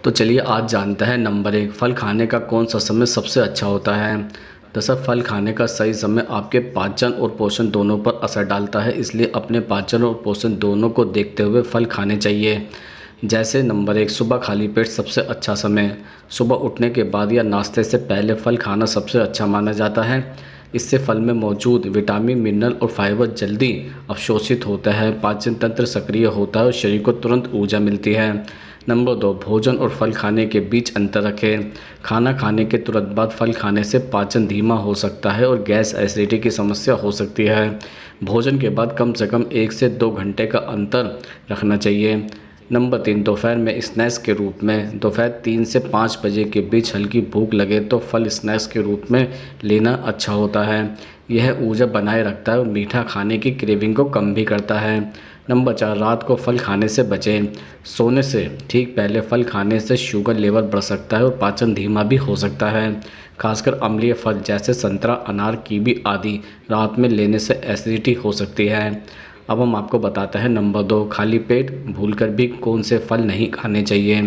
तो चलिए आज जानते हैं नंबर 1 फल खाने का कौन सा समय सबसे अच्छा होता है। दरअसल फल खाने का सही समय आपके पाचन और पोषण दोनों पर असर डालता है, इसलिए अपने पाचन और पोषण दोनों को देखते हुए फल खाने चाहिए। जैसे नंबर 1 सुबह खाली पेट सबसे अच्छा समय। सुबह उठने के बाद या नाश्ते से पहले फल खाना सबसे अच्छा माना जाता है। इससे फल में मौजूद विटामिन, मिनरल और फाइबर जल्दी अवशोषित होता है, पाचन तंत्र सक्रिय होता है और शरीर को तुरंत ऊर्जा मिलती है। नंबर 2 भोजन और फल खाने के बीच अंतर रखें। खाना खाने के तुरंत बाद फल खाने से पाचन धीमा हो सकता है और गैस एसिडिटी की समस्या हो सकती है। भोजन के बाद कम से कम 1 से 2 घंटे का अंतर रखना चाहिए। नंबर 3 दोपहर में स्नैक्स के रूप में। दोपहर 3 से 5 बजे के बीच हल्की भूख लगे तो फल स्नैक्स के रूप में लेना अच्छा होता है। यह ऊर्जा बनाए रखता है और मीठा खाने की क्रेविंग को कम भी करता है। नंबर 4 रात को फल खाने से बचें। सोने से ठीक पहले फल खाने से शुगर लेवल बढ़ सकता है और पाचन धीमा भी हो सकता है। खासकर अम्लीय फल जैसे संतरा, अनार, कीवी आदि रात में लेने से एसिडिटी हो सकती है। अब हम आपको बताते हैं नंबर 2 खाली पेट भूलकर भी कौन से फल नहीं खाने चाहिए।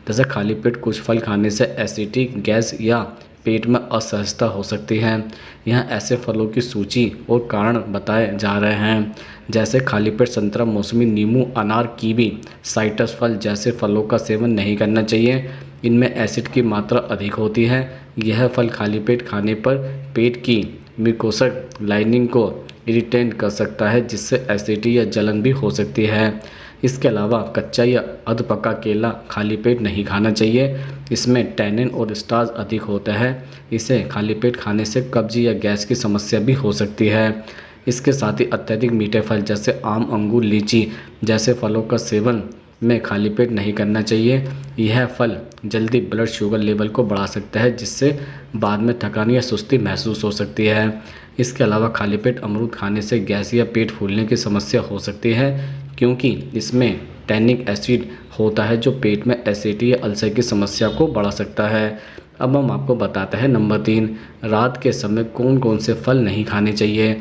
जैसे खाली पेट कुछ फल खाने से एसिडिटी, गैस या पेट में असहजता हो सकती है। यहाँ ऐसे फलों की सूची और कारण बताए जा रहे हैं, जैसे खाली पेट संतरा, मौसमी नींबू, अनार, कीवी, साइट्रस फल जैसे फलों का सेवन नहीं करना चाहिए। इनमें एसिड की मात्रा अधिक होती है। यह फल खाली पेट खाने पर पेट की म्यूकोसा लाइनिंग को इरिटेट कर सकता है, जिससे एसिडिटी या जलन भी हो सकती है। इसके अलावा कच्चा या अधपका केला खाली पेट नहीं खाना चाहिए। इसमें टैनिन और स्टार्च अधिक होता है। इसे खाली पेट खाने से कब्ज या गैस की समस्या भी हो सकती है। इसके साथ ही अत्यधिक मीठे फल जैसे आम, अंगूर, लीची जैसे फलों का सेवन में खाली पेट नहीं करना चाहिए। यह फल जल्दी ब्लड शुगर लेवल को बढ़ा सकता है, जिससे बाद में थकान या सुस्ती महसूस हो सकती है। इसके अलावा खाली पेट अमरूद खाने से गैस या पेट फूलने की समस्या हो सकती है, क्योंकि इसमें टैनिक एसिड होता है जो पेट में एसिडिटी या अल्सर की समस्या को बढ़ा सकता है। अब हम आपको बताते हैं नंबर 3 रात के समय कौन कौन से फल नहीं खाने चाहिए।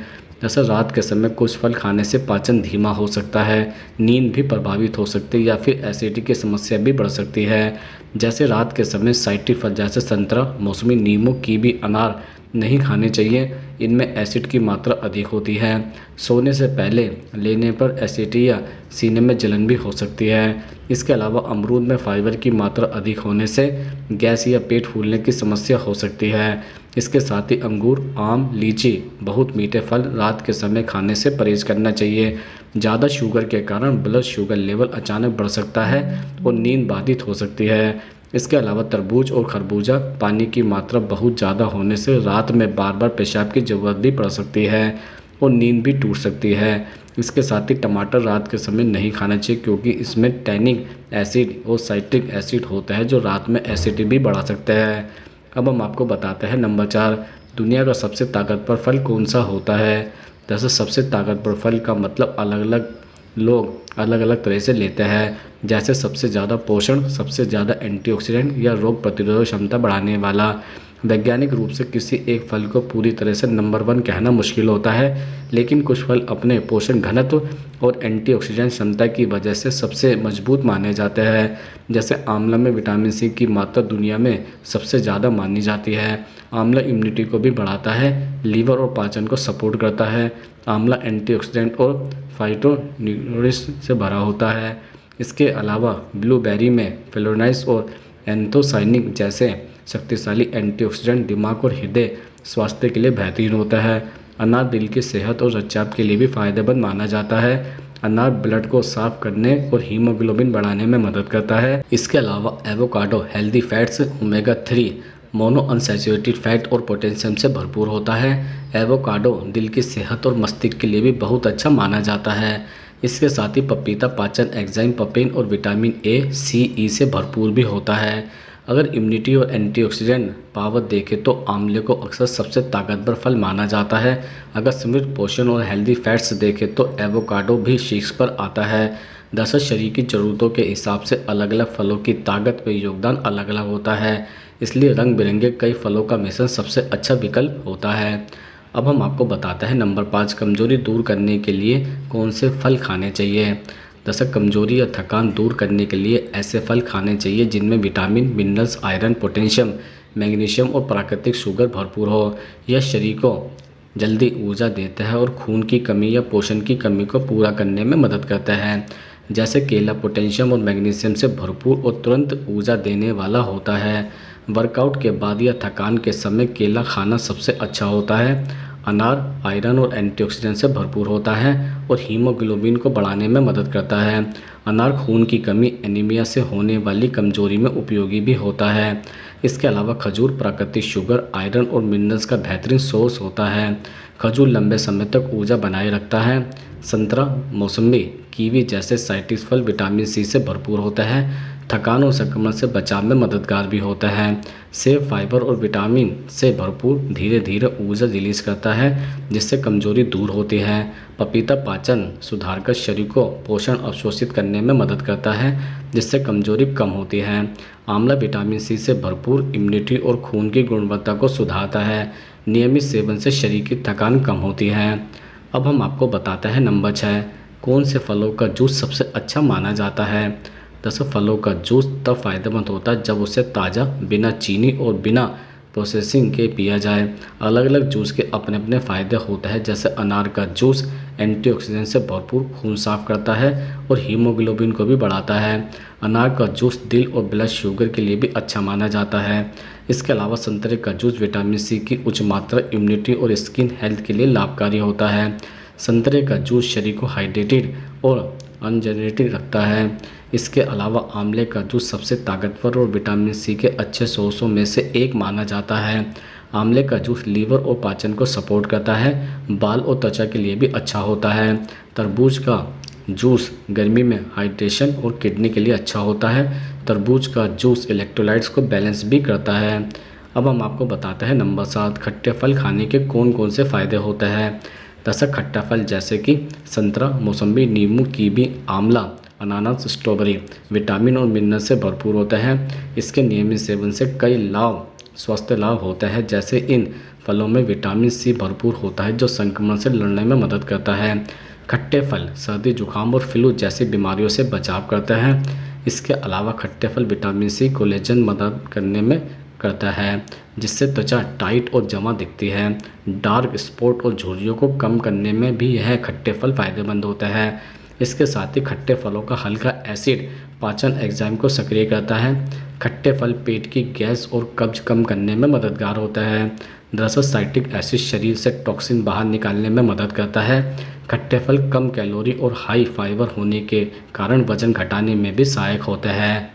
जैसे रात के समय कुछ फल खाने से पाचन धीमा हो सकता है, नींद भी प्रभावित हो सकती है या फिर एसिडिटी की समस्या भी बढ़ सकती है। जैसे रात के समय साइट्रिक फल जैसे संतरा, मौसमी नींबू, कीवी, अनार नहीं खाने चाहिए। इनमें एसिड की मात्रा अधिक होती है। सोने से पहले लेने पर एसिडिटी या सीने में जलन भी हो सकती है। इसके अलावा अमरूद में फाइबर की मात्रा अधिक होने से गैस या पेट फूलने की समस्या हो सकती है। इसके साथ ही अंगूर, आम, लीची बहुत मीठे फल रात के समय खाने से परहेज करना चाहिए। ज़्यादा शुगर के कारण ब्लड शुगर लेवल अचानक बढ़ सकता है और नींद बाधित हो सकती है। इसके अलावा तरबूज और खरबूजा पानी की मात्रा बहुत ज़्यादा होने से रात में बार बार पेशाब की ज़रूरत भी पड़ सकती है और नींद भी टूट सकती है। इसके साथ ही टमाटर रात के समय नहीं खाना चाहिए, क्योंकि इसमें टैनिक एसिड और साइट्रिक एसिड होता है जो रात में एसिडिटी भी बढ़ा सकता है। अब हम आपको बताते हैं नंबर 4 दुनिया का सबसे ताकतवर फल कौन सा होता है। जैसे सबसे ताकतवर फल का मतलब अलग अलग लोग अलग अलग तरह से लेते हैं। जैसे सबसे ज़्यादा पोषण, सबसे ज़्यादा एंटीऑक्सीडेंट या रोग प्रतिरोधक क्षमता बढ़ाने वाला। वैज्ञानिक रूप से किसी एक फल को पूरी तरह से नंबर 1 कहना मुश्किल होता है, लेकिन कुछ फल अपने पोषण घनत्व और एंटीऑक्सीडेंट क्षमता की वजह से सबसे मजबूत माने जाते हैं। जैसे आंवला में विटामिन सी की मात्रा दुनिया में सबसे ज़्यादा मानी जाती है। आंवला इम्यूनिटी को भी बढ़ाता है, लीवर और पाचन को सपोर्ट करता है। आंवला एंटीऑक्सीडेंट और फाइटोन्यूट्रिएंट्स से भरा होता है। इसके अलावा ब्लूबेरी में फ्लोरोनाइड्स और एंथोसाइनिक जैसे शक्तिशाली एंटीऑक्सीडेंट दिमाग और हृदय स्वास्थ्य के लिए बेहतरीन होता है। अनार दिल की सेहत और रक्तचाप के लिए भी फायदेमंद माना जाता है। अनार ब्लड को साफ करने और हीमोग्लोबिन बढ़ाने में मदद करता है। इसके अलावा avocado healthy fats, omega 3 mono unsaturated fat और पोटेशियम से भरपूर होता है। एवोकाडो दिल की सेहत और मस्तिष्क के लिए भी बहुत अच्छा माना जाता है। इसके साथ ही पपीता पाचन एंजाइम, पेप्सिन और विटामिन ए, सी, ई से भरपूर भी होता है। अगर इम्यूनिटी और एंटीऑक्सीडेंट पावर देखें तो आंवले को अक्सर सबसे ताकतवर फल माना जाता है। अगर समृद्ध पोषण और हेल्दी फैट्स देखें तो एवोकाडो भी शीर्ष पर आता है। दरअसल शरीर की ज़रूरतों के हिसाब से अलग अलग फलों की ताकत में योगदान अलग अलग होता है, इसलिए रंग बिरंगे कई फलों का मिश्रण सबसे अच्छा विकल्प होता है। अब हम आपको बताते हैं नंबर 5 कमजोरी दूर करने के लिए कौन से फल खाने चाहिए। दरअसल कमजोरी या थकान दूर करने के लिए ऐसे फल खाने चाहिए जिनमें vitamin, minerals, iron, potassium, magnesium और प्राकृतिक शुगर भरपूर हो। यह शरीर को जल्दी ऊर्जा देता है और खून की कमी या पोषण की कमी को पूरा करने में मदद करता है। जैसे केला पोटेशियम और मैग्नीशियम से भरपूर और तुरंत ऊर्जा देने वाला होता है। वर्कआउट के बाद या थकान के समय केला खाना सबसे अच्छा होता है। अनार आयरन और एंटीऑक्सीडेंट से भरपूर होता है और हीमोग्लोबिन को बढ़ाने में मदद करता है। अनार खून की कमी, एनीमिया से होने वाली कमजोरी में उपयोगी भी होता है। इसके अलावा खजूर प्राकृतिक शुगर, आयरन और मिनरल्स का बेहतरीन सोर्स होता है। खजूर लंबे समय तक ऊर्जा बनाए रखता है। संतरा, मौसम्बी, कीवी जैसे साइट्रस फल विटामिन सी से भरपूर होता है, थकान और संक्रमण से बचाव में मददगार भी होता है। सेब फाइबर और विटामिन से भरपूर धीरे धीरे ऊर्जा रिलीज करता है जिससे कमजोरी दूर होती है। पपीता पाचन सुधार कर शरीर को पोषण अवशोषित करने में मदद करता है जिससे कमजोरी कम होती है। आंवला विटामिन सी से भरपूर इम्यूनिटी और खून की गुणवत्ता को सुधारता है। नियमित सेवन से शरीर की थकान कम होती है। अब हम आपको बताते हैं नंबर 6, कौन से फलों का जूस सबसे अच्छा माना जाता है। दरअसल फलों का जूस तब फायदेमंद होता है जब उसे ताज़ा, बिना चीनी और बिना प्रोसेसिंग के पिया जाए। अलग अलग जूस के अपने अपने फ़ायदे होते हैं। जैसे अनार का जूस एंटीऑक्सीडेंट से भरपूर खून साफ करता है और हीमोग्लोबिन को भी बढ़ाता है। अनार का जूस दिल और ब्लड शुगर के लिए भी अच्छा माना जाता है। इसके अलावा संतरे का जूस विटामिन सी की उच्च मात्रा इम्यूनिटी और स्किन हेल्थ के लिए लाभकारी होता है। संतरे का जूस शरीर को हाइड्रेटेड और अनजेनेटिक रखता है। इसके अलावा आंवले का जूस सबसे ताकतवर और विटामिन सी के अच्छे सोर्सों में से एक माना जाता है। आंवले का जूस लीवर और पाचन को सपोर्ट करता है। बाल और त्वचा के लिए भी अच्छा होता है। तरबूज का जूस गर्मी में हाइड्रेशन और किडनी के लिए अच्छा होता है। तरबूज का जूस इलेक्ट्रोलाइट्स को बैलेंस भी करता है। अब हम आपको बताते हैं नंबर 7, खट्टे फल खाने के कौन कौन से फ़ायदे होते हैं। दरअसल खट्टा फल जैसे कि संतरा, मौसम्बी, नींबू, कीवी, आंवला, अनानास, स्ट्रॉबेरी विटामिन और मिनरल से भरपूर होता है। इसके नियमित सेवन से कई स्वास्थ्य लाभ होते हैं। जैसे इन फलों में विटामिन सी भरपूर होता है जो संक्रमण से लड़ने में मदद करता है। खट्टे फल सर्दी, जुकाम और फ्लू जैसी बीमारियों से बचाव करते हैं। इसके अलावा खट्टे फल विटामिन सी कोलेजन मदद करने में करता है जिससे त्वचा टाइट और जमा दिखती है। डार्क स्पॉट और झुर्रियों को कम करने में भी यह खट्टे फल फायदेमंद होता है। इसके साथ ही खट्टे फलों का हल्का एसिड पाचन एंजाइम को सक्रिय करता है। खट्टे फल पेट की गैस और कब्ज कम करने में मददगार होता है। दरअसल साइट्रिक एसिड शरीर से टॉक्सिन बाहर निकालने में मदद करता है। खट्टे फल कम कैलोरी और हाई फाइबर होने के कारण वजन घटाने में भी सहायक होते हैं।